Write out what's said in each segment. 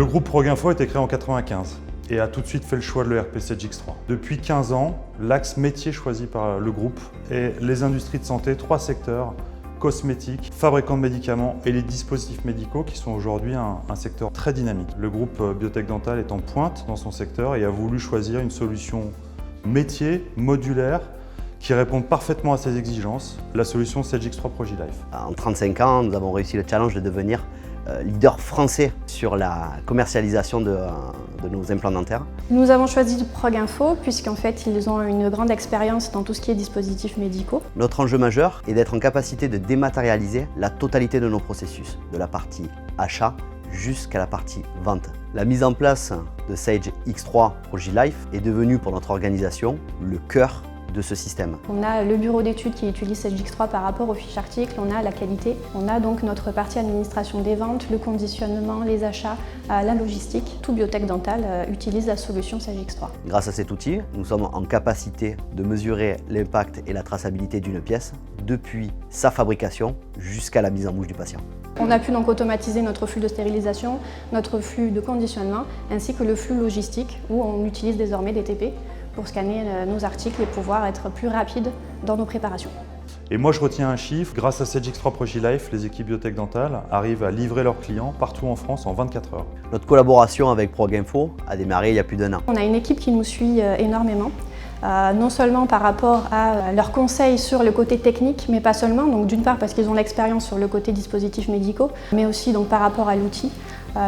groupe Proginfo a été créé en 1995 et a tout de suite fait le choix de l'ERP Sage X3. Depuis 15 ans, l'axe métier choisi par le groupe est les industries de santé, 3 secteurs, cosmétiques, fabricants de médicaments et les dispositifs médicaux qui sont aujourd'hui un secteur très dynamique. Le groupe Biotech Dental est en pointe dans son secteur et a voulu choisir une solution métier, modulaire, qui répond parfaitement à ses exigences, la solution Sage X3 ProGlife. En 35 ans, nous avons réussi le challenge de devenir leader français sur la commercialisation de nos implants dentaires. Nous avons choisi Proginfo puisqu'en fait ils ont une grande expérience dans tout ce qui est dispositifs médicaux. Notre enjeu majeur est d'être en capacité de dématérialiser la totalité de nos processus, de la partie achat jusqu'à la partie vente. La mise en place de Sage X3 ProGlife est devenue pour notre organisation le cœur de ce système. On a le bureau d'études qui utilise Sage X3 par rapport aux fiches articles, on a la qualité, on a donc notre partie administration des ventes, le conditionnement, les achats, la logistique. Tout Biotech Dental utilise la solution Sage X3. Grâce à cet outil, nous sommes en capacité de mesurer l'impact et la traçabilité d'une pièce depuis sa fabrication jusqu'à la mise en bouche du patient. On a pu donc automatiser notre flux de stérilisation, notre flux de conditionnement, ainsi que le flux logistique où on utilise désormais des TP pour scanner nos articles et pouvoir être plus rapide dans nos préparations. Et moi je retiens un chiffre, grâce à Sage X3 ProGlife, les équipes Biotech Dental arrivent à livrer leurs clients partout en France en 24 heures. Notre collaboration avec Proginfo a démarré il y a plus d'1 an. On a une équipe qui nous suit énormément. Non seulement par rapport à leurs conseils sur le côté technique, mais pas seulement, donc d'une part parce qu'ils ont l'expérience sur le côté dispositifs médicaux, mais aussi donc par rapport à l'outil.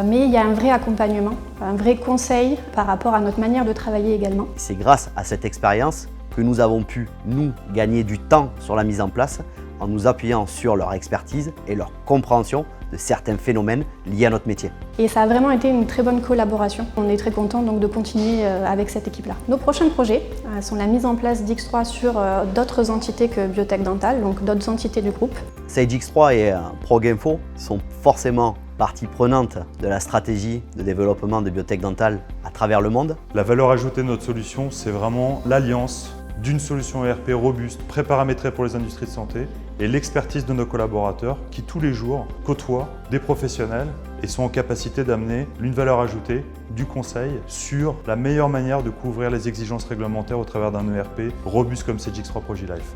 Mais il y a un vrai accompagnement, un vrai conseil par rapport à notre manière de travailler également. C'est grâce à cette expérience que nous avons pu, nous, gagner du temps sur la mise en place en nous appuyant sur leur expertise et leur compréhension de certains phénomènes liés à notre métier. Et ça a vraiment été une très bonne collaboration. On est très content donc de continuer avec cette équipe-là. Nos prochains projets sont la mise en place d'X3 sur d'autres entités que Biotech Dental, donc d'autres entités du groupe. Sage X3 et Proginfo sont forcément partie prenante de la stratégie de développement de Biotech Dental à travers le monde. La valeur ajoutée de notre solution, c'est vraiment l'alliance d'une solution ERP robuste, préparamétrée pour les industries de santé et l'expertise de nos collaborateurs qui tous les jours côtoient des professionnels et sont en capacité d'amener une valeur ajoutée, du conseil sur la meilleure manière de couvrir les exigences réglementaires au travers d'un ERP robuste comme Sage X3 ProGlife.